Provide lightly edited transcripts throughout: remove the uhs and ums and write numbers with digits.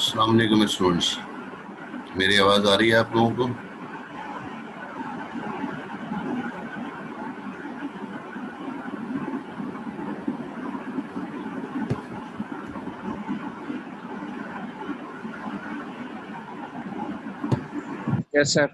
अस्सलाम वालेकुम स्टूडेंट्स, मेरी आवाज आ रही है आप लोगों को? Yes sir.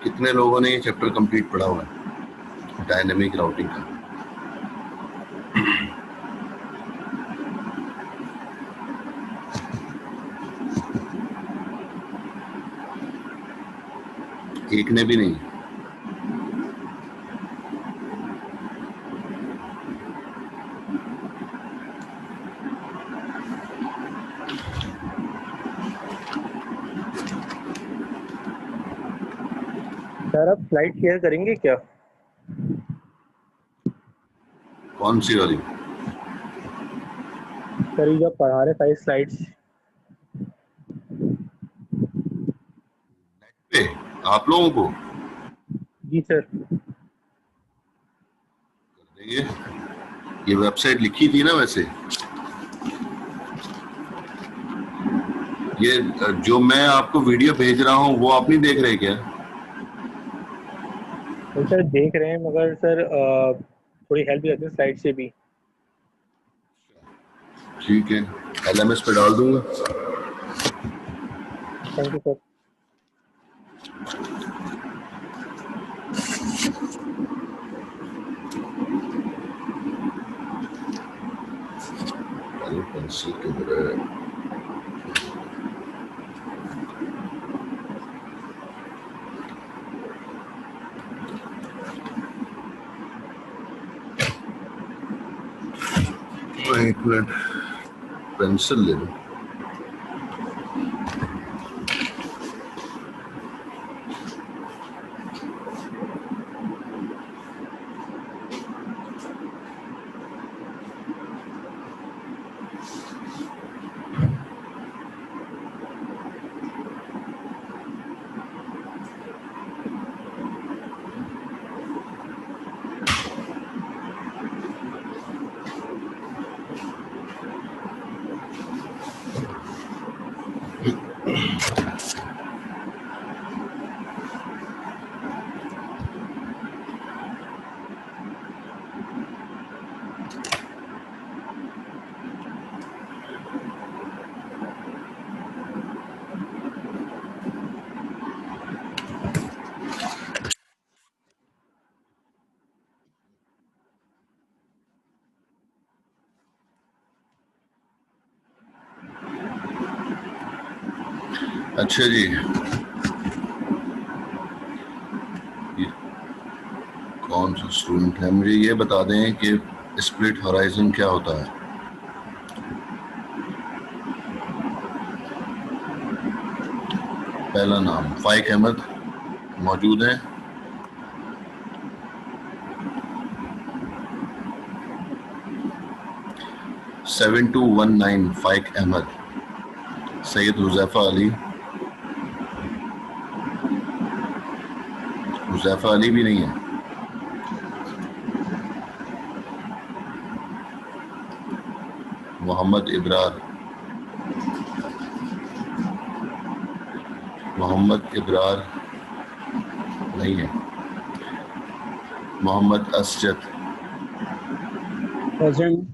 कितने लोगों ने ये चैप्टर कंप्लीट पढ़ा हुआ है डायनेमिक राउटिंग का? एक ने भी नहीं? सर आप स्लाइड शेयर करेंगे क्या? कौन सी वाली? सर ये जो आप पढ़ा रहे 5 स्लाइड्स। पे आप लोगों को जी सर। देखिए, ये वेबसाइट लिखी थी ना, वैसे ये जो मैं आपको वीडियो भेज रहा हूँ वो आप नहीं देख रहे क्या? तो सर देख रहे हैं, मगर सर थोड़ी हेल्प करते हैं स्लाइड से भी। ठीक है, LMS पे डाल दूंगा। Thank you sir. पेंसिल किधर है? एक मिनट, पेंसिल ले लो। अच्छा जी, ये कौन सा स्टूडेंट है? मुझे ये बता दें कि स्प्लिट हॉराइजन क्या होता है। पहला नाम फाइक अहमद मौजूद है? सेवन 219 फाइक अहमद। सैयद हुज़ैफा अली? हुज़ैफा अली भी नहीं है। मोहम्मद इब्रार? मोहम्मद इब्रार नहीं है। मोहम्मद असजद? प्रेजेंट।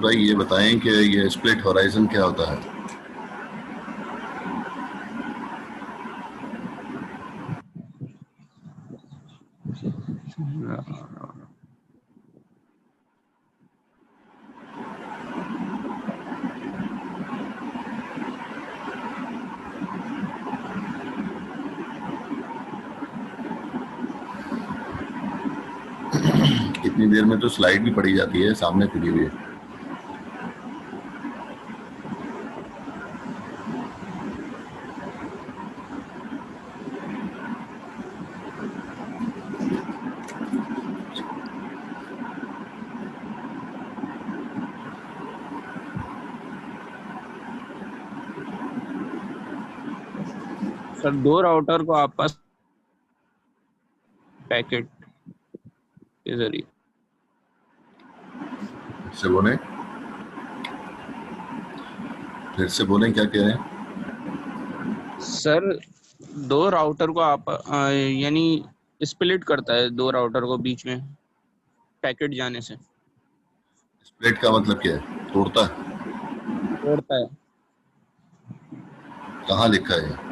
भाई ये बताएं कि ये स्प्लिट हॉराइजन क्या होता है? इतनी देर में तो स्लाइड भी पड़ी जाती है, सामने पड़ी हुई है। सर दो राउटर को आपस पैकेट के जरिए से बोले, फिर से बोलें, क्या कह रहे हैं? सर दो राउटर को आप यानी स्प्लिट करता है दो राउटर को बीच में पैकेट जाने से। स्प्लिट का मतलब क्या है? तोड़ता है? तोड़ता है। कहाँ लिखा है?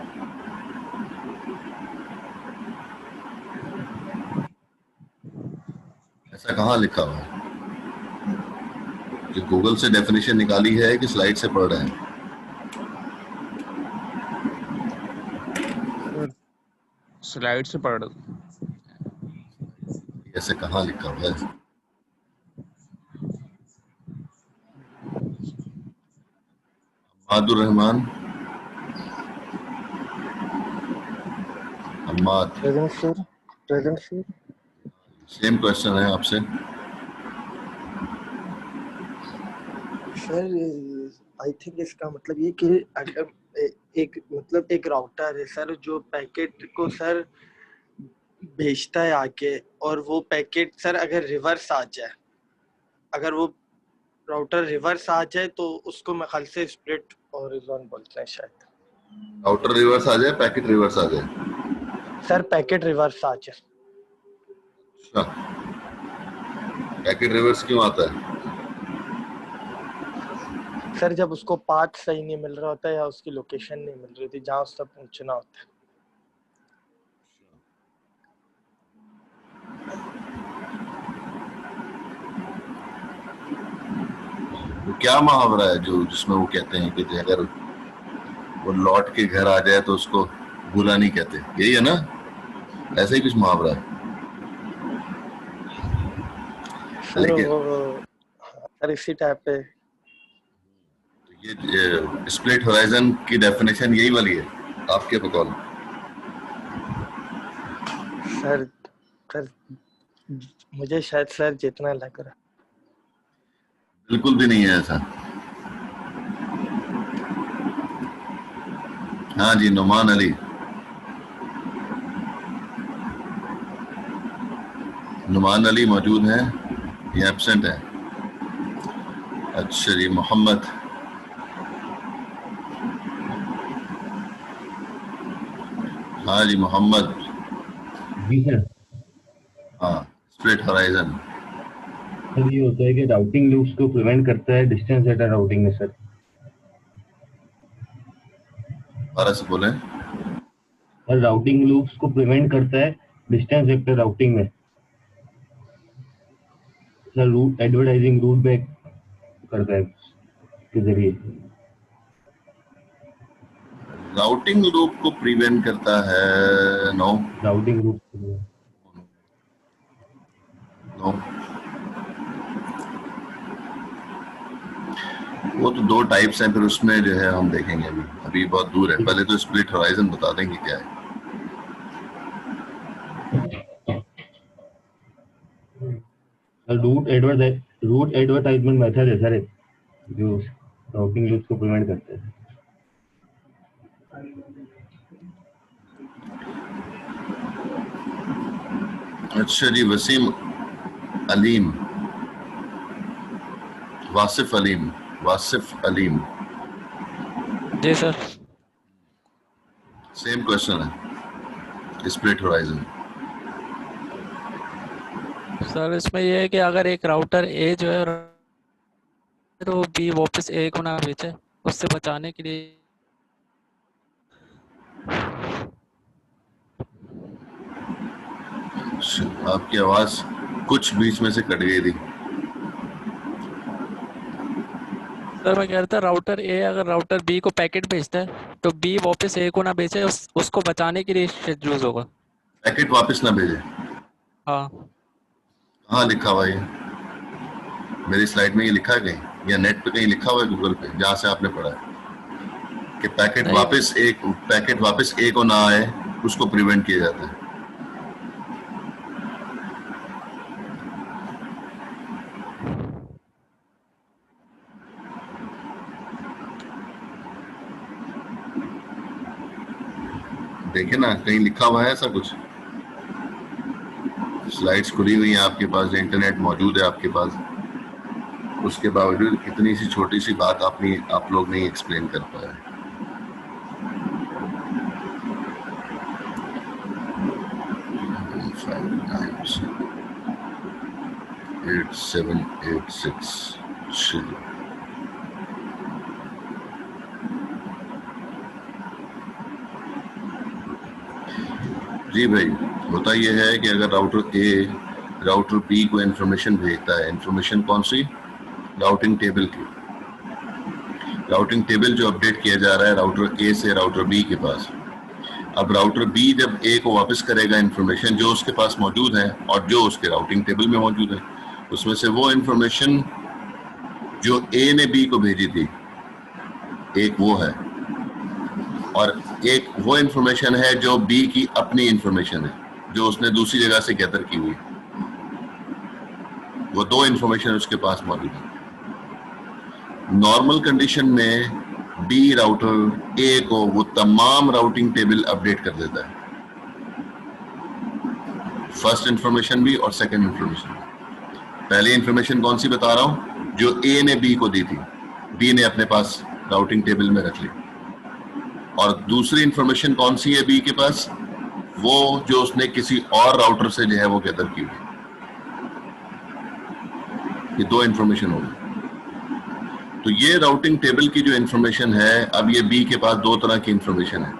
ऐसा कहाँ लिखा हुआ है? कि गूगल से डेफिनेशन निकाली है कि स्लाइड से पढ़ रहे हैं? स्लाइड से पढ़। ऐसे कहाँ लिखा हुआ है? Abdul Rahman, Ammad, present sir, present sir. Same question है आपसे। सर आई थिंक इसका मतलब ये कि अगर एक राउटर है सर जो पैकेट को सर भेजता है आके, और वो पैकेट सर अगर रिवर्स आ जाए, अगर वो राउटर रिवर्स आ जाए तो उसको मैं ख्याल से स्प्लिट हॉरिजॉन बोलते हैं शायद। राउटर रिवर्स आ जाए, पैकेट रिवर्स आ जाए? सर पैकेट रिवर्स आ जाए। अच्छा, पैकेट रिवर्स क्यों आता है? सर जब उसको पाथ सही नहीं मिल रहा होता है या उसकी लोकेशन नहीं मिल रही थी जहाँ उससे पहुंचना होता है। वो क्या मुहावरा है जो जिसमें वो कहते हैं कि अगर वो लौट के घर आ जाए तो उसको बुरा नहीं कहते, यही है ना? ऐसा ही कुछ मुहावरा है। सर लेकिन सर इसी टाइप पे ये स्प्लिट होराइजन की डेफिनेशन यही वाली है आपके बकौल? सर सर मुझे शायद सर जितना लग रहा। बिल्कुल भी नहीं है ऐसा। हाँ जी, नुमान अली। नुमान अली मौजूद हैं या एब्सेंट है? अच्छा जी, मोहम्मद। हाँ जी मोहम्मद। जी सर। हाँ, स्प्लिट होराइजन सर ये होता है कि राउटिंग लूप्स को प्रिवेंट करता है डिस्टेंस डेटा राउटिंग में सर। दोबारा से बोलें। सर राउटिंग लूप्स को प्रिवेंट करता है डिस्टेंस वेक्टर राउटिंग में sir. Route advertising route back करता है के जरिए। राउटिंग लूप को प्रिवेंट करता है? No, routing loop no. वो तो दो टाइप्स हैं, फिर उसमें जो है हम देखेंगे। अभी बहुत दूर है, पहले तो स्प्लिट होराइजन बता देंगे क्या है। रूट एडवर्टाइजमेंट मेथड है सर जो राउटिंग लूप्स को प्रिवेंट करता है। अच्छा जी, वसीम अलीम, वासिफ अलीम, वासिफ अलीम। जी सर। सेम क्वेश्चन है, स्प्लिट होराइजन। सर इसमें ये है कि अगर एक राउटर ए जो है तो बी वापस ए को ना भेजे, उससे बचाने के लिए। आपकी आवाज कुछ बीच में से कट गई थी। सर मैं कह रहा था राउटर ए अगर राउटर बी को पैकेट भेजता है तो बी वापस ए को ना भेजे, उसको बचाने के लिए शेड यूज होगा। पैकेट वापस ना भेजे, हाँ कहाँ लिखा हुआ है? मेरी स्लाइड में ये लिखा है कहीं, या नेट पे कहीं लिखा हुआ है गूगल पे जहाँ से आपने पढ़ा है कि पैकेट वापस ए को ना आए, उसको प्रिवेंट किया जाता है। देखे ना, कहीं लिखा हुआ है ऐसा कुछ? स्लाइड्स खुली हुई हैं आपके पास, इंटरनेट मौजूद है आपके पास, उसके बावजूद इतनी सी छोटी सी बात आप लोग नहीं एक्सप्लेन कर पाए। एट 7 8 6। जी भाई, होता यह है कि अगर राउटर ए राउटर बी को इंफॉर्मेशन भेजता है, इंफॉर्मेशन कौन सी? राउटिंग टेबल की। राउटिंग टेबल जो अपडेट किया जा रहा है राउटर ए से राउटर बी के पास। अब राउटर बी जब ए को वापस करेगा इंफॉर्मेशन जो उसके पास मौजूद है और जो उसके राउटिंग टेबल में मौजूद है, उसमें से वो इंफॉर्मेशन जो ए ने बी को भेजी थी, एक वो है, और एक वो इंफॉर्मेशन है जो बी की अपनी इंफॉर्मेशन है जो उसने दूसरी जगह से गैदर की हुई। वो दो इंफॉर्मेशन उसके पास मौजूद है। नॉर्मल कंडीशन में बी राउटर ए को वो तमाम राउटिंग टेबल अपडेट कर देता है, फर्स्ट इंफॉर्मेशन भी और सेकंड इंफॉर्मेशन भी। पहली इंफॉर्मेशन कौन सी बता रहा हूं? जो ए ने बी को दी थी, बी ने अपने पास राउटिंग टेबल में रख ली। और दूसरी इंफॉर्मेशन कौन सी है बी के पास? वो जो उसने किसी और राउटर से जो है वो गैदर की हुई। ये दो इंफॉर्मेशन हो गई। तो ये राउटिंग टेबल की जो इंफॉर्मेशन है, अब ये बी के पास दो तरह की इंफॉर्मेशन है।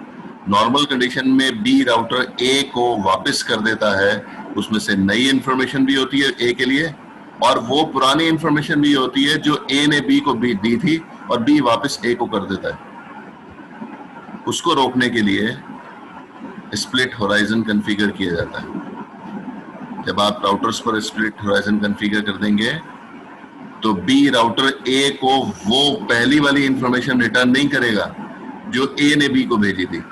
नॉर्मल कंडीशन में बी राउटर ए को वापस कर देता है, उसमें से नई इंफॉर्मेशन भी होती है ए के लिए, और वो पुरानी इंफॉर्मेशन भी होती है जो ए ने बी को भी दी थी और बी वापस ए को कर देता है। उसको रोकने के लिए स्प्लिट होराइजन कॉन्फ़िगर किया जाता है। जब आप राउटर्स पर स्प्लिट होराइजन कॉन्फ़िगर कर देंगे तो बी राउटर ए को वो पहली वाली इंफॉर्मेशन रिटर्न नहीं करेगा जो ए ने बी को भेजी थी,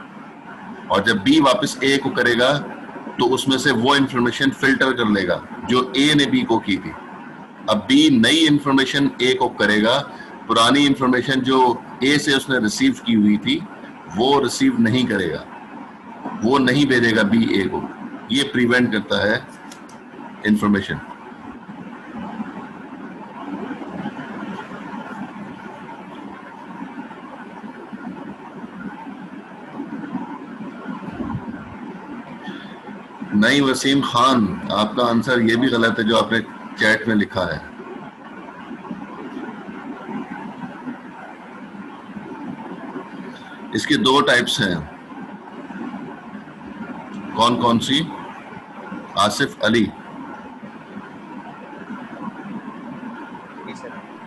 और जब बी वापस ए को करेगा तो उसमें से वो इंफॉर्मेशन फिल्टर कर लेगा जो ए ने बी को की थी। अब बी नई इंफॉर्मेशन ए को करेगा, पुरानी इंफॉर्मेशन जो ए से उसने रिसीव की हुई थी वो रिसीव नहीं करेगा, वो नहीं भेजेगा बी ए को। ये प्रिवेंट करता है इंफॉर्मेशन। नहीं वसीम खान, आपका आंसर ये भी गलत है जो आपने चैट में लिखा है। इसके दो टाइप्स हैं। कौन कौन सी? आसिफ अली,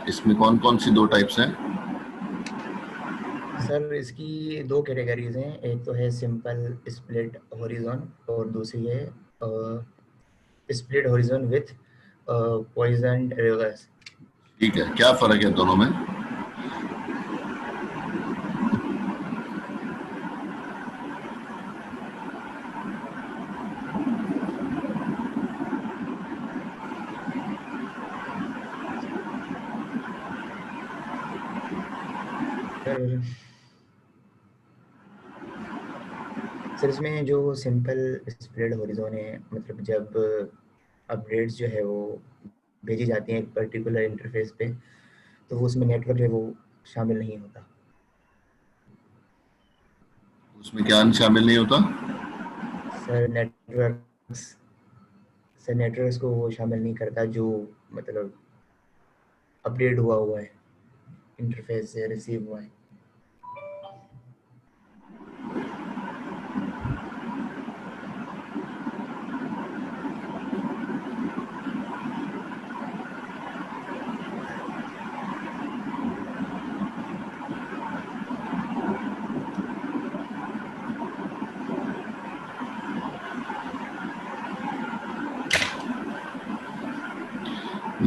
इसमें कौन कौन सी दो टाइप्स हैं? सर इसकी दो कैटेगरीज हैं, एक तो है सिंपल स्प्लिट हॉरिजॉन और दूसरी है split horizon with poison reverse. ठीक है, क्या फर्क है दोनों में? सर इसमें जो सिंपल स्प्लिट हॉरिजॉन है, मतलब जब अपडेट्स जो है वो भेजी जाती हैं एक पर्टिकुलर इंटरफेस पे, तो वो उसमें नेटवर्क है वो शामिल नहीं होता। उसमें क्या शामिल नहीं होता? सर नेटवर्क्स को वो शामिल नहीं करता जो मतलब अपडेट हुआ है, इंटरफेस से रिसीव हुआ है।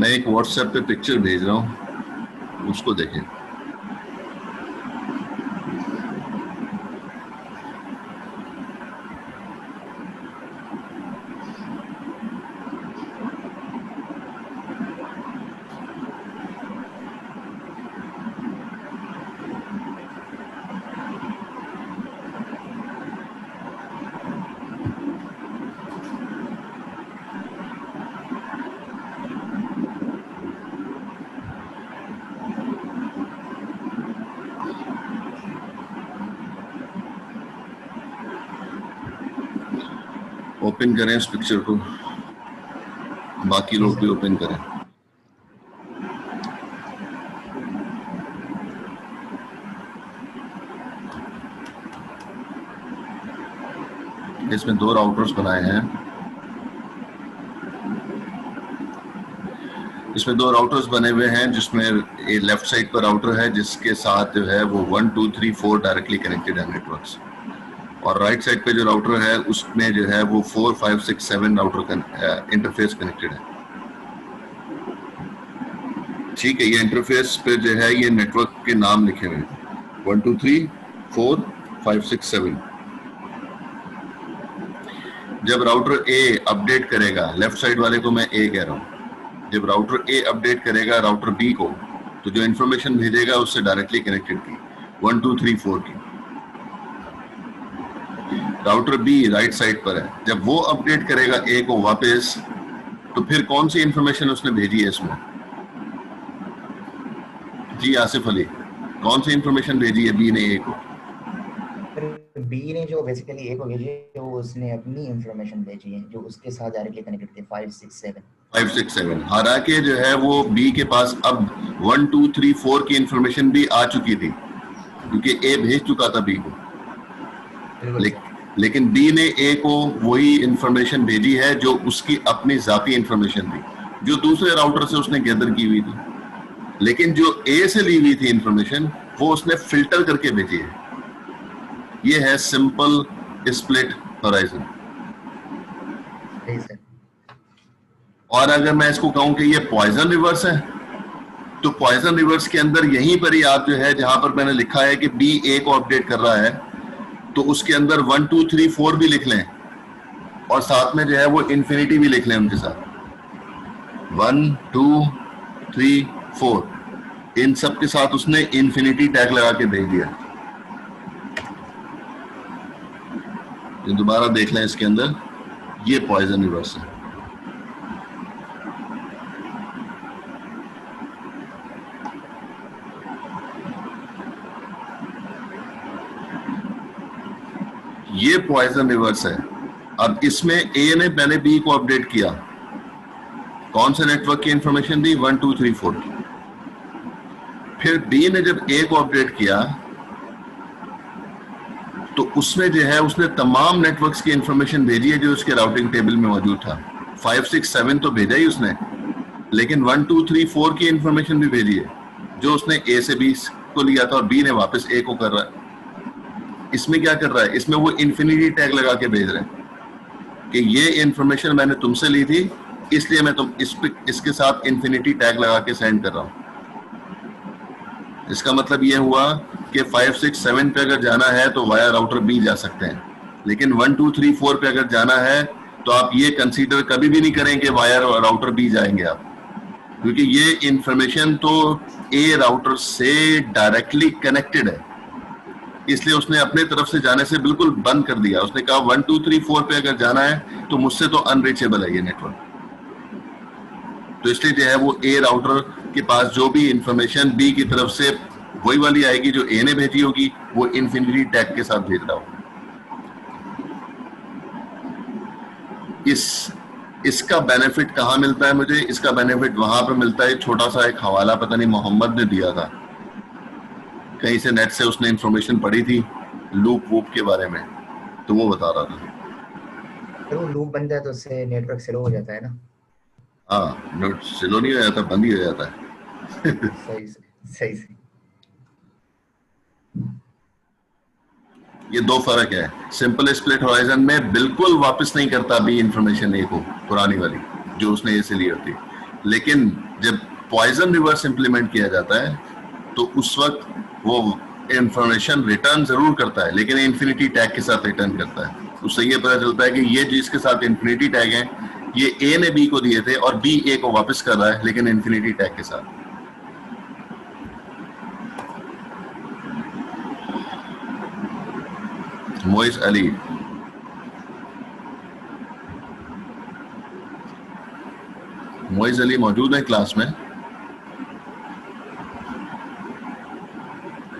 मैं एक व्हाट्सएप पे पिक्चर भेज रहा हूँ, उसको देखें। ओपन करें इस पिक्चर को, बाकी लोग भी ओपन करें। इसमें 2 राउटर्स बनाए हैं। इसमें 2 राउटर्स बने हुए हैं, जिसमें ये लेफ्ट साइड पर राउटर है जिसके साथ जो है वो 1 2 3 4 डायरेक्टली कनेक्टेड है नेटवर्क्स, और राइट साइड पे जो राउटर है उसमें जो है वो 4 5 6 7 राउटर इंटरफेस कनेक्टेड है। ठीक है, ये इंटरफेस पे जो है ये नेटवर्क के नाम लिखे हुए हैं 1 2 3 4 5 6 7। जब राउटर ए अपडेट करेगा, लेफ्ट साइड वाले को मैं ए कह रहा हूं, जब राउटर ए अपडेट करेगा राउटर बी को, तो जो इंफॉर्मेशन भेजेगा उससे डायरेक्टली कनेक्टेड की 1 2 3 4 की। राउटर बी राइट साइड पर है, जब वो अपडेट करेगा ए को वापस, तो फिर कौन सी इंफॉर्मेशन उसने भेजी है इसमें? जी आसिफ अली, कौन सी इंफॉर्मेशन भेजी है बी ने ए को? बी ने जो बेसिकली ए को भेजी है वो उसने अपनी इंफॉर्मेशन भेजी है जो उसके साथ डायरेक्टली कनेक्टेड थे 5 6 7। हालांकि जो है वो बी के पास अब 1 2 3 4 की इंफॉर्मेशन भी आ चुकी थी, क्योंकि ए भेज चुका था बी को। लेकिन बी ने ए को वही इंफॉर्मेशन भेजी है जो उसकी अपनी जाती इंफॉर्मेशन थी, जो दूसरे राउटर से उसने गैदर की हुई थी। लेकिन जो ए से ली हुई थी इंफॉर्मेशन वो उसने फिल्टर करके भेजी है। ये है सिंपल स्प्लिट होराइजन। और अगर मैं इसको कहूं कि ये पॉइजन रिवर्स है, तो पॉइजन रिवर्स के अंदर यहीं पर ही आप जो है, जहां पर मैंने लिखा है कि बी ए को अपडेट कर रहा है, तो उसके अंदर 1 2 3 4 भी लिख लें, और साथ में जो है वो इन्फिनिटी भी लिख लें उनके साथ। 1 2 3 4 इन सब के साथ उसने इन्फिनिटी टैग लगा के भेज दिया। तो दोबारा देख लें, इसके अंदर ये पॉइजन रिवर्स है। ये पॉइजन रिवर्स है। अब इसमें ए ने पहले बी को अपडेट किया, कौन से नेटवर्क की इंफॉर्मेशन दी? 1 2 3 4 की। फिर बी ने जब ए को अपडेट किया तो उसमें जो है उसने तमाम नेटवर्क्स की इंफॉर्मेशन भेजी है जो उसके राउटिंग टेबल में मौजूद था। 5 6 7 तो भेजा ही उसने, लेकिन 1 2 3 4 की इंफॉर्मेशन भी भेजी है जो उसने ए से बी को लिया था, और बी ने वापस ए को कर रहा है। इसमें क्या कर रहा है? इसमें वो इन्फिनिटी टैग लगा के भेज रहे हैं कि ये इंफॉर्मेशन मैंने तुमसे ली थी, इसलिए मैं इसके साथ इन्फिनिटी टैग लगा के सेंड कर रहा हूं। इसका मतलब ये हुआ कि 5 6 7 पे अगर जाना है तो वाया राउटर बी जा सकते हैं, लेकिन 1 2 3 4 पे अगर जाना है तो आप ये कंसीडर कभी भी नहीं करें कि वाया राउटर बी जाएंगे आप, क्योंकि ये इंफॉर्मेशन तो ए राउटर से डायरेक्टली कनेक्टेड है, इसलिए उसने अपने तरफ से जाने से बिल्कुल बंद कर दिया। उसने कहा 1 2 3 4 पे अगर जाना है तो मुझसे तो अनरीचेबल है ये नेटवर्क। तो इसलिए जो है वो ए राउटर के पास जो भी इंफॉर्मेशन बी की तरफ से वही वाली आएगी जो ए ने भेजी होगी, वो इन्फिनिटी टैग के साथ भेज रहा होगा। इसका बेनिफिट कहाँ मिलता है मुझे? इसका बेनिफिट वहां पर मिलता है, छोटा सा एक हवाला पता नहीं मोहम्मद ने दिया था, कहीं से नेट से उसने इंफॉर्मेशन पढ़ी थी लूप वूप के बारे में, तो वो बता रहा था। तो वो लूप बन जाए तो उससे नेटवर्क स्लो हो जाता है ना? हाँ, नेट स्लो नहीं हो जाता, बंद ही हो जाता है। सही सही। ये दो फर्क है। सिंपल स्प्लिट होराइजन में बिल्कुल वापस नहीं करता भी इंफॉर्मेशन ए को, पुरानी वाली जो उसने ए से ली होती, लेकिन जब पॉइजन रिवर्स इंप्लीमेंट किया जाता है तो उस वक्त वो इंफॉर्मेशन रिटर्न जरूर करता है, लेकिन इन्फिनिटी टैग के साथ रिटर्न करता है। उससे ये पता चलता है कि ये जिसके साथ इन्फिनिटी टैग है, ये ए ने बी को दिए थे और बी ए को वापस कर रहा है, लेकिन इन्फिनिटी टैग के साथ। मोइज अली, मोइज अली मौजूद है क्लास में?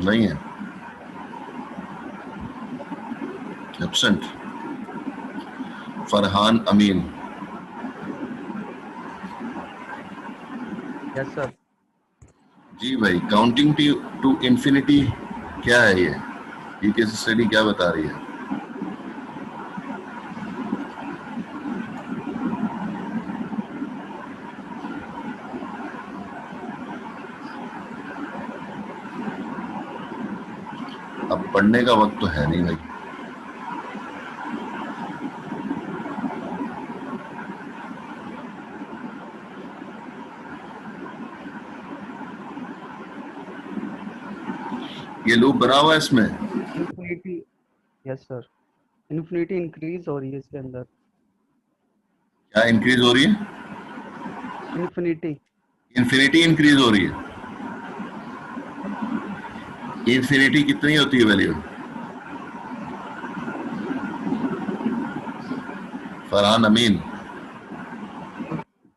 नहीं है, एब्सेंट। फरहान अमीन, यस सर। जी भाई, काउंटिंग टू इंफिनिटी क्या है ये केस स्टडी क्या बता रही है? अब पढ़ने का वक्त तो है नहीं भाई। ये लूप बना हुआ है इसमें। Infinity, yes sir, infinity increase हो रही है इसके अंदर। क्या इंक्रीज हो रही है? इन्फिनिटी, इन्फिनिटी इंक्रीज हो रही है। इन्फिनिटी कितनी होती है वैल्यू? फरहान अमीन,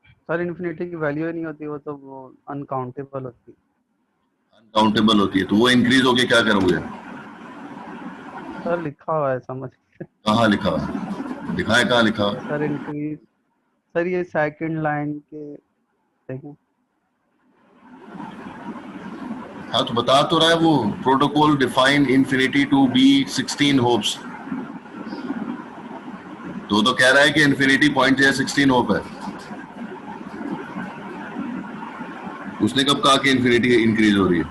सर इन्फिनिटी की वैल्यू ही नहीं होती, वो तो वो अनकाउंटेबल होती है। अनकाउंटेबल होती है, तो वो इंक्रीज होके क्या करोगे? सर लिखा हुआ है, समझ। कहाँ लिखा हुआ है? दिखाए कहाँ लिखा हुआ है? सर इंक्रीज, सर ये सेकंड लाइन के देखें। हाँ तो बता तो रहा है वो, protocol define infinity to be 16 hops. तो कह रहा है कि इन्फिनिटी पॉइंट जो है 16 होप है। उसने कब कहा कि इन्फिनिटी इंक्रीज हो रही है?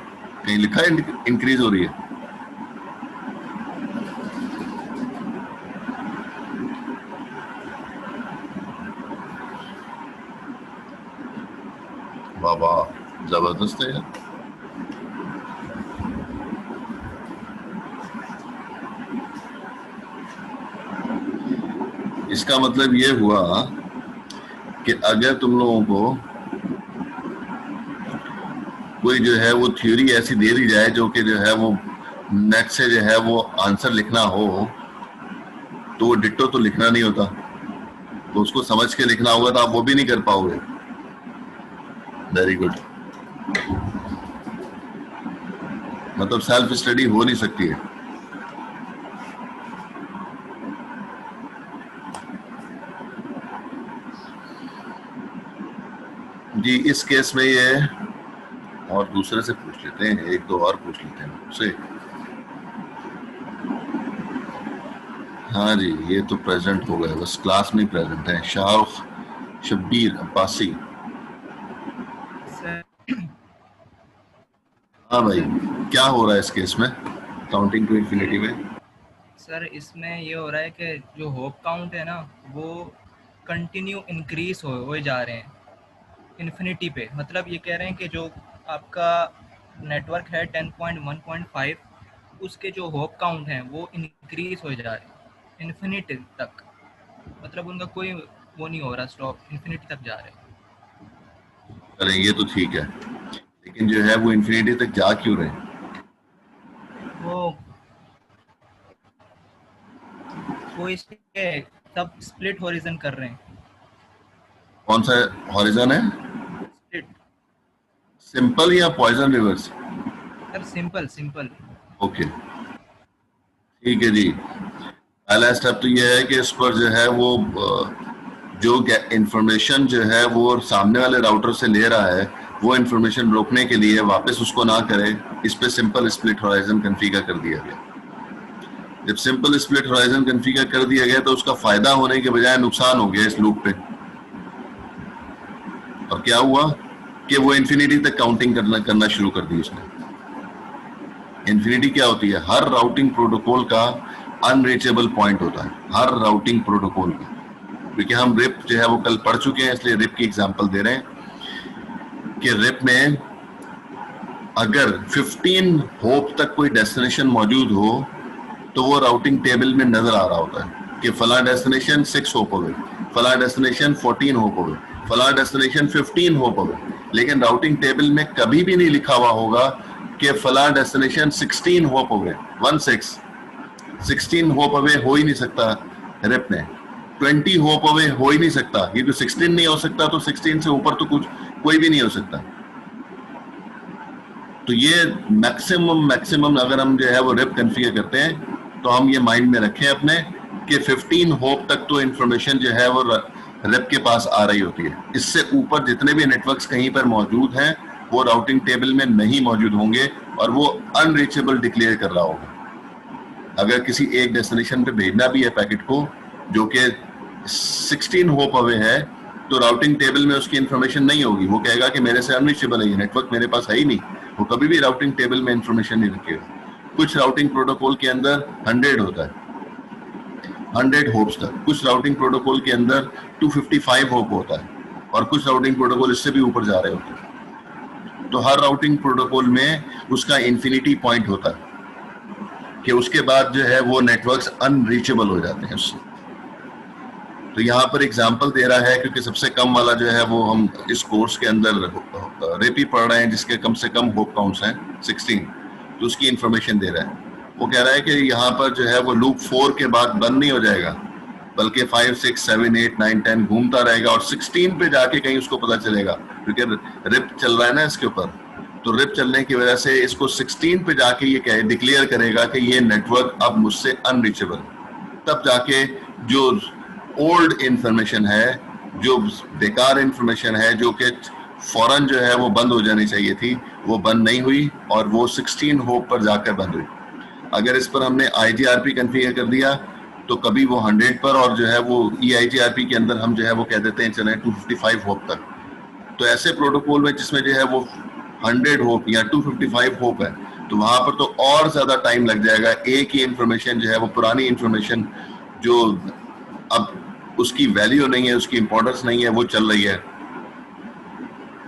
कहीं लिखा है इंक्रीज हो रही है? बाबा जबरदस्त है यार। इसका मतलब ये हुआ कि अगर तुम लोगों को कोई जो है वो थ्योरी ऐसी दे दी जाए जो कि जो है वो नेट से जो है वो आंसर लिखना हो, तो वो डिट्टो तो लिखना नहीं होता, तो उसको समझ के लिखना होगा, तो आप वो भी नहीं कर पाओगे। वेरी गुड, मतलब सेल्फ स्टडी हो नहीं सकती है। जी इस केस में ये, और दूसरे से पूछ लेते हैं, एक दो और पूछ लेते हैं उससे। हाँ जी, ये तो प्रेजेंट हो गए, बस क्लास में प्रेजेंट है। शाहरुख शब्बीर अब्बासी, हाँ भाई, क्या हो रहा है इस केस में काउंटिंग टू इंफिनिटी में? सर इसमें ये हो रहा है कि जो होप काउंट है ना, वो कंटिन्यू इंक्रीज हो जा रहे हैं इन्फिनिटी पे। मतलब ये कह रहे हैं कि जो आपका नेटवर्क है 10.1.5, उसके जो होप काउंट हैं वो इंक्रीज हो जा रहे हैं इन्फिनिटी तक। मतलब उनका कोई वो नहीं हो रहा, स्टॉप, इन्फिनिटी तक जा रहे हैं। अरे ये तो ठीक है, लेकिन जो है वो इन्फिनिटी तक जा क्यों रहे? वो इसके सब स्प्लिट हॉरिजन कर रहे हैं। कौन सा हॉरिजन है? स्प्लिट। सिंपल या poison reverse? Sir simple simple. Okay ठीक है जी। पहला स्टेप तो ये है कि इस पर जो है वो जो इंफॉर्मेशन जो है वो सामने वाले राउटर से ले रहा है, वो इंफॉर्मेशन रोकने के लिए वापस उसको ना करे, इस पे सिंपल स्प्लिट हॉराइजन कॉन्फ़िगर कर दिया गया। जब सिंपल स्प्लिट हॉराइजन कॉन्फ़िगर कर दिया गया तो उसका फायदा होने के बजाय नुकसान हो गया इस लूप पे। और क्या हुआ कि वो इन्फिनिटी तक काउंटिंग करना शुरू कर दी उसने। इन्फिनिटी क्या होती है? हर राउटिंग प्रोटोकॉल का अनरीचेबल पॉइंट होता है, हर राउटिंग प्रोटोकॉल का। क्योंकि हम रिप जो है वो कल पढ़ चुके हैं, इसलिए रिप की एग्जांपल दे रहे हैं। कि रिप में अगर 15 होप तक कोई डेस्टिनेशन मौजूद हो तो वो राउटिंग टेबल में नजर आ रहा होता है कि फला डेस्टिनेशन 6 होप अवे, फला डेस्टिनेशन 14 होप अवे, फला डेस्टिनेशन 15 होप अवे। लेकिन राउटिंग टेबल में कभी भी नहीं लिखा हुआ होगा कि फला destination 16 hope away, 16 hope away हो ही नहीं सकता रिप में, 20 होप अवे हो ही नहीं सकता। ये जो 16 नहीं हो सकता तो 16 से ऊपर तो कुछ कोई भी नहीं हो सकता। तो ये मैक्सिमम अगर हम जो है वो रिप कॉन्फ़िगर करते हैं तो हम ये माइंड में रखें अपने कि 15 होप तक तो इंफॉर्मेशन जो है वो रिप के पास आ रही होती है। इससे ऊपर जितने भी नेटवर्क्स कहीं पर मौजूद हैं वो राउटिंग टेबल में नहीं मौजूद होंगे और वो अनरीचेबल डिक्लेयर कर रहा होगा। अगर किसी एक डेस्टिनेशन पे भेजना भी है पैकेट को जो कि 16 होप अवे है तो राउटिंग टेबल में उसकी इंफॉर्मेशन नहीं होगी। वो कहेगा कि मेरे से अनरीचेबल है, ये नेटवर्क मेरे पास है ही नहीं। वो कभी भी राउटिंग टेबल में इंफॉर्मेशन नहीं रखेगा। कुछ राउटिंग प्रोटोकॉल के अंदर 100 होता है, 100 होप्स तक। कुछ राउटिंग प्रोटोकॉल के अंदर 255 होप होता है और कुछ राउटिंग प्रोटोकॉल इससे भी ऊपर जा रहे होते हैं। तो हर राउटिंग प्रोटोकॉल में उसका इन्फिनिटी पॉइंट होता है कि उसके बाद जो है वो नेटवर्क्स अनरीचेबल हो जाते हैं उससे। तो यहाँ पर एग्जांपल दे रहा है क्योंकि सबसे कम वाला जो है वो हम इस कोर्स के अंदर रिप ही पढ़ रहे हैं जिसके कम से कम होप काउंट्स हैं 16, तो उसकी इंफॉर्मेशन दे रहा है। वो कह रहा है कि यहाँ पर जो है वो लूप 4 के बाद बंद नहीं हो जाएगा बल्कि 5, 6, 7, 8, 9, 10 घूमता रहेगा और 16 पे जाके कहीं उसको पता चलेगा क्योंकि रिप चल रहा है ना इसके ऊपर। तो रिप चलने की वजह से इसको 16 पे जाके ये डिक्लेयर करेगा कि ये नेटवर्क अब मुझसे अनरीचेबल। तब जाके जो ओल्ड इंफॉर्मेशन है, जो बेकार इंफॉर्मेशन है, जो कि फौरन जो है वो बंद हो जानी चाहिए थी, वो बंद नहीं हुई और वो 16 होप पर जाकर बंद हुई। अगर इस पर हमने IGRP कॉन्फ़िगर कर दिया तो कभी वो 100 पर और जो है वो EIGRP के अंदर हम जो है वो कह देते हैं चले 255 होप तक। तो ऐसे प्रोटोकॉल में जिसमें जो है वो 100 होप या 255 होप है तो वहां पर तो और ज्यादा टाइम लग जाएगा। एक ही इंफॉर्मेशन जो है वो पुरानी इंफॉर्मेशन जो अब उसकी वैल्यू नहीं है, उसकी इंपॉर्टेंस नहीं है, वो चल रही है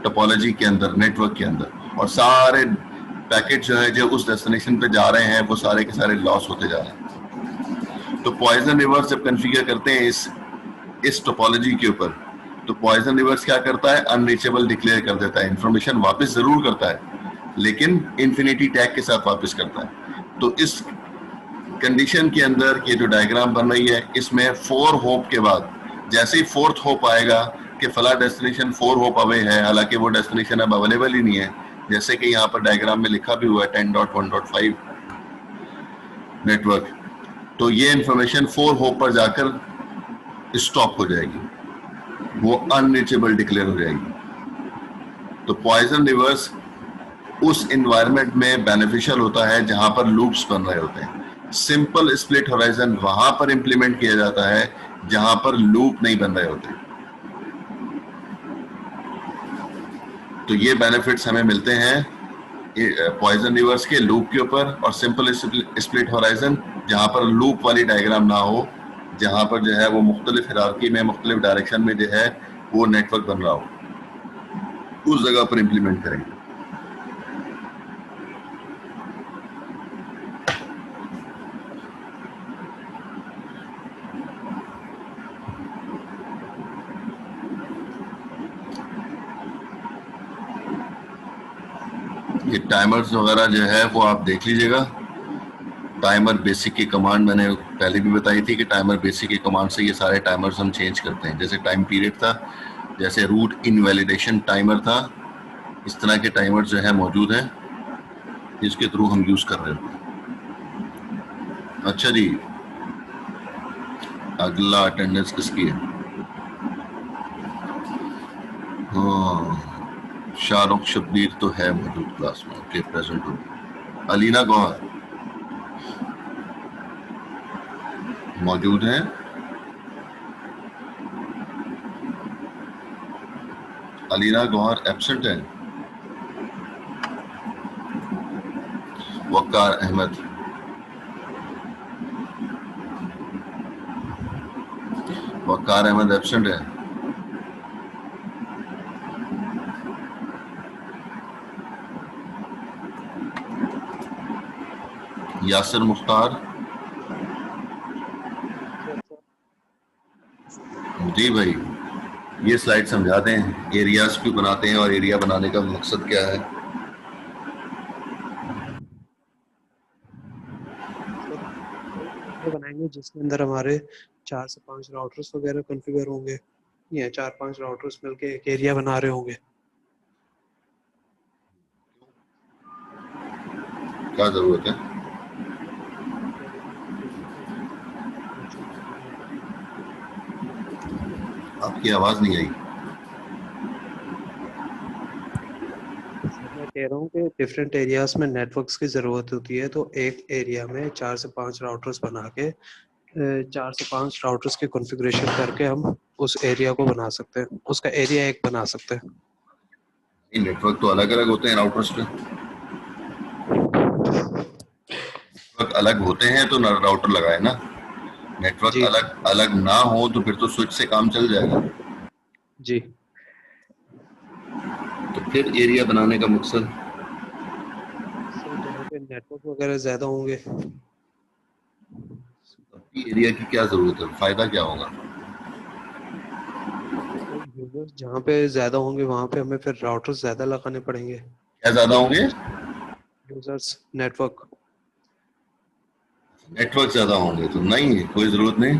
टोपोलॉजी के अंदर, नेटवर्क के अंदर, और सारे पैकेट जो है जो उस डेस्टिनेशन पे जा रहे हैं वो सारे के सारे लॉस होते जा रहे हैं। तो पॉइजन रिवर्स जब कॉन्फ़िगर करते हैं इस टोपोलॉजी के ऊपर तो पॉइजन रिवर्स क्या करता है, अनरीचेबल डिक्लेयर कर देता है। इंफॉर्मेशन वापस जरूर करता है लेकिन इंफिनिटी टैग के साथ वापस करता है। तो इस कंडीशन के अंदर ये जो डायग्राम बन रही है इसमें 4 होप के बाद जैसे ही 4th होप आएगा कि फला डेस्टिनेशन 4 होप अवे है, हालांकि वो डेस्टिनेशन अब अवेलेबल ही नहीं है, जैसे कि यहाँ पर डायग्राम में लिखा भी हुआ है 10.1.5 नेटवर्क। तो ये इंफॉर्मेशन 4 होप पर जाकर स्टॉप हो जाएगी, वो अनरीचेबल डिक्लेयर हो जाएगी। तो पॉइजन रिवर्स उस एनवायरनमेंट में बेनिफिशियल होता है जहां पर लूप्स बन रहे होते हैं। सिंपल स्प्लिट होराइजन वहां पर इंप्लीमेंट किया जाता है जहां पर लूप नहीं बन रहे होते। तो ये बेनिफिट्स हमें मिलते हैं पॉइजन रिवर्स के लूप के ऊपर और सिंपल स्प्लिट होराइजन जहां पर लूप वाली डायग्राम ना हो, जहां पर जो है वो मुख्तलिफ हिरार्की में मुख्तलिफ डायरेक्शन में जो है वो नेटवर्क बन रहा हो, उस जगह पर इंप्लीमेंट करेंगे। ये टाइमर्स वगैरह जो है वो आप देख लीजिएगा। टाइमर बेसिक की कमांड मैंने पहले भी बताई थी कि टाइमर बेसिक की कमांड से ये सारे टाइमर्स हम चेंज करते हैं। जैसे टाइम पीरियड था, जैसे रूट इनवैलिडेशन टाइमर था, इस तरह के टाइमर्स जो है मौजूद हैं जिसके थ्रू हम यूज कर रहे होते हैं। अच्छा जी, अगला अटेंडेंस किसकी है? हाँ, शाहरुख शब्बीर तो है मौजूद क्लास में, ओके प्रेजेंट हो। अलीना गौहर मौजूद हैं? अलीना गौहर एब्सेंट है। वक्कार अहमद, वक्कार अहमद एब्सेंट है। यासिर मुख्तार। जी भाई, ये स्लाइड समझा दें, एरियाज क्यों बनाते हैं और एरिया बनाने का मकसद क्या है। बनाएंगे जिसके अंदर हमारे 4 से 5 राउटर्स वगैरह कॉन्फ़िगर होंगे, या 4-5 राउटर्स मिलके एक एरिया बना रहे होंगे। क्या जरूरत है? आपकी आवाज नहीं आई। मैं कह रहा हूँ कि डिफरेंट एरियाज में नेटवर्क्स की ज़रूरत होती है, तो एक एरिया में 4 से 5 राउटर्स बना के 4 से 5 राउटर्स की कॉन्फ़िगरेशन करके हम उस एरिया को बना सकते हैं, उसका एरिया एक बना सकते हैं। नेटवर्क तो अलग अलग होते हैं राउटर्स पे, नेटवर्क अलग होते हैं तो राउटर लगाए ना। नेटवर्क अलग अलग ना हो तो फिर तो स्विच से काम चल जाएगा जी। तो फिर एरिया बनाने का मकसद जहाँ पे नेटवर्क वगैरह ज्यादा होंगे, एरिया की क्या जरूरत है, फायदा क्या होगा? यूजर्स जहाँ पे ज्यादा होंगे वहाँ पे हमें फिर राउटर्स ज्यादा लगाने पड़ेंगे। क्या ज्यादा होंगे? यूजर्स, नेटवर्क ज्यादा होंगे तो नहीं, कोई जरूरत नहीं।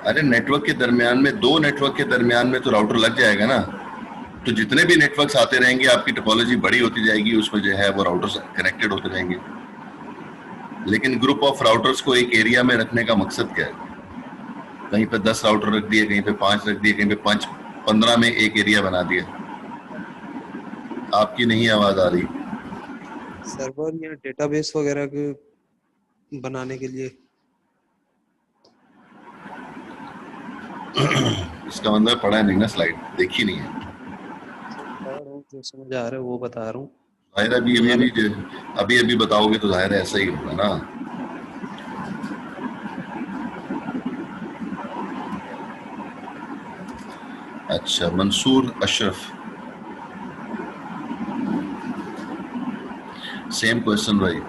अरे नेटवर्क के दरमियान में, दो नेटवर्क के दरमियान में तो राउटर लग जाएगा ना। तो जितने भी नेटवर्क्स आते रहेंगे आपकी टोपोलॉजी बड़ी होती जाएगी, उसमें जो है वो राउटर्स कनेक्टेड होते रहेंगे। लेकिन ग्रुप ऑफ राउटर्स को एक एरिया में रखने का मकसद क्या है? कहीं पे 10 राउटर रख दिए, कहीं पे 5 रख दिए, कहीं पे 15 में एक एरिया बना दिया। आपकी नहीं आवाज आ रही। सर्वर या डेटाबेस वगैरह के बनाने के लिए। इसका मतलब पढ़ा नहीं ना, स्लाइड देखी नहीं है। जो समझ आ रहा है वो बता रहा हूँ। जाहिर अभी बताओगे तो जाहिर है ऐसा ही होगा ना। अच्छा, मंसूर अशरफ, सेम क्वेश्चन भाई।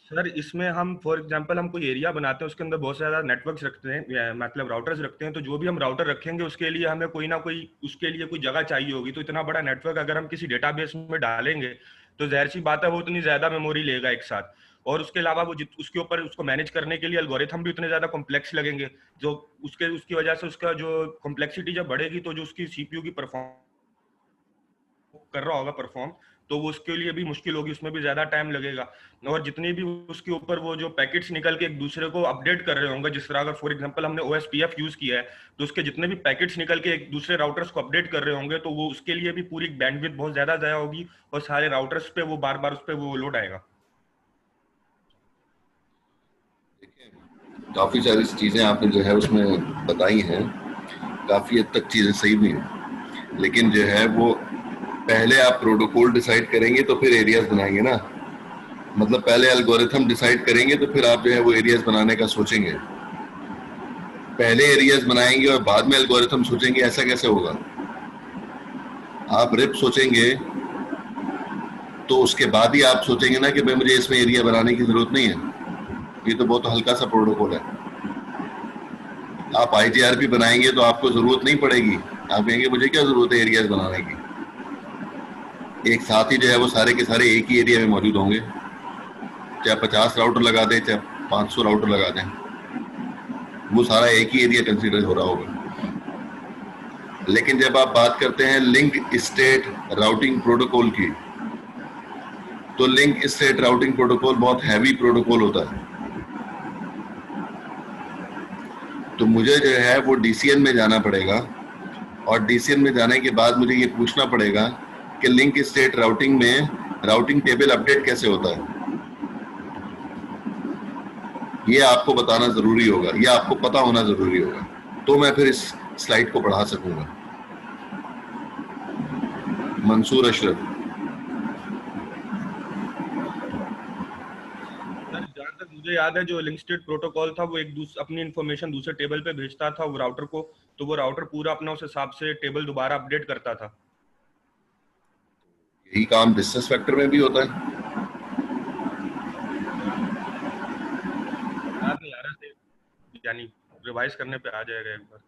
सर इसमें हम फॉर एग्जांपल हम कोई एरिया बनाते हैं, उसके अंदर बहुत सारा नेटवर्क्स रखते हैं, मतलब राउटर्स रखते हैं, तो जो भी हम राउटर रखेंगे उसके लिए हमें कोई ना कोई उसके लिए कोई जगह चाहिए होगी। तो इतना बड़ा नेटवर्क अगर हम किसी डेटाबेस में डालेंगे तो जाहिर सी बात है वो उतनी ज्यादा मेमोरी लेगा एक साथ, और उसके अलावा वो उसके ऊपर उसको मैनेज करने के लिए एल्गोरिथम भी उतने ज्यादा कॉम्प्लेक्स लगेंगे, जो उसकी वजह से उसका जो कॉम्प्लेक्सिटी जब बढ़ेगी तो जो उसकी सीपीयू की परफॉर्म कर रहा होगा परफॉर्म, तो वो उसके लिए भी मुश्किल होगी, उसमें भी ज्यादा टाइम लगेगा। और जितनी भी उसके ऊपर वो जो पैकेट्स निकल के एक दूसरे को अपडेट कर रहे होंगे, जिस तरह अगर फॉर एग्जांपल हमने OSPF यूज किया है तो उसके जितने भी पैकेट्स निकल के एक दूसरे राउटर्स को अपडेट कर रहे होंगे, तो वो उसके लिए भी पूरी बैंडविड्थ बहुत ज्यादा जाया होगी और सारे राउटर्स पे वो बार बार उस पर वो लोड आएगा। काफी सारी चीजें आपने जो है उसमें बताई हैं, काफी हद तक चीजें सही भी हैं, लेकिन जो है वो पहले आप प्रोटोकॉल डिसाइड करेंगे तो फिर एरियाज बनाएंगे ना। मतलब पहले एल्गोरिथम डिसाइड करेंगे तो फिर आप जो है वो एरियाज बनाने का सोचेंगे। पहले एरियाज बनाएंगे और बाद में एल्गोरिथम सोचेंगे, ऐसा कैसे होगा? आप रिप सोचेंगे तो उसके बाद ही आप सोचेंगे ना कि भाई मुझे इसमें एरिया बनाने की जरूरत नहीं है, ये तो बहुत हल्का सा प्रोटोकॉल है। आप IGRP बनाएंगे तो आपको जरूरत नहीं पड़ेगी, आप कहेंगे मुझे क्या जरूरत है एरियाज बनाने की। एक साथ ही जो है वो सारे के सारे एक ही एरिया में मौजूद होंगे, चाहे 50 राउटर लगा दें चाहे 500 राउटर लगा दें, वो सारा एक ही एरिया कंसीडर हो रहा होगा। लेकिन जब आप बात करते हैं लिंक स्टेट राउटिंग प्रोटोकॉल की, तो लिंक स्टेट राउटिंग प्रोटोकॉल बहुत हैवी प्रोटोकॉल होता है। तो मुझे जो है वो DCN में जाना पड़ेगा, और DCN में जाने के बाद मुझे ये पूछना पड़ेगा कि लिंक स्टेट राउटिंग में राउटिंग टेबल अपडेट कैसे होता है। ये आपको बताना जरूरी होगा, ये आपको पता होना जरूरी होगा, तो मैं फिर इस स्लाइड को पढ़ा सकूंगा। मंसूर अशरफ, जहाँ तक मुझे याद है जो लिंक स्टेट प्रोटोकॉल था वो अपनी इंफॉर्मेशन दूसरे टेबल पे भेजता था वो राउटर को, तो वो राउटर पूरा अपना उस हिसाब से टेबल दोबारा अपडेट करता था। यही काम डिस्टेंस वेक्टर में भी होता है। याद नहीं आ रहा, यानी रिवाइज करने पे आ जाएगा एक बार।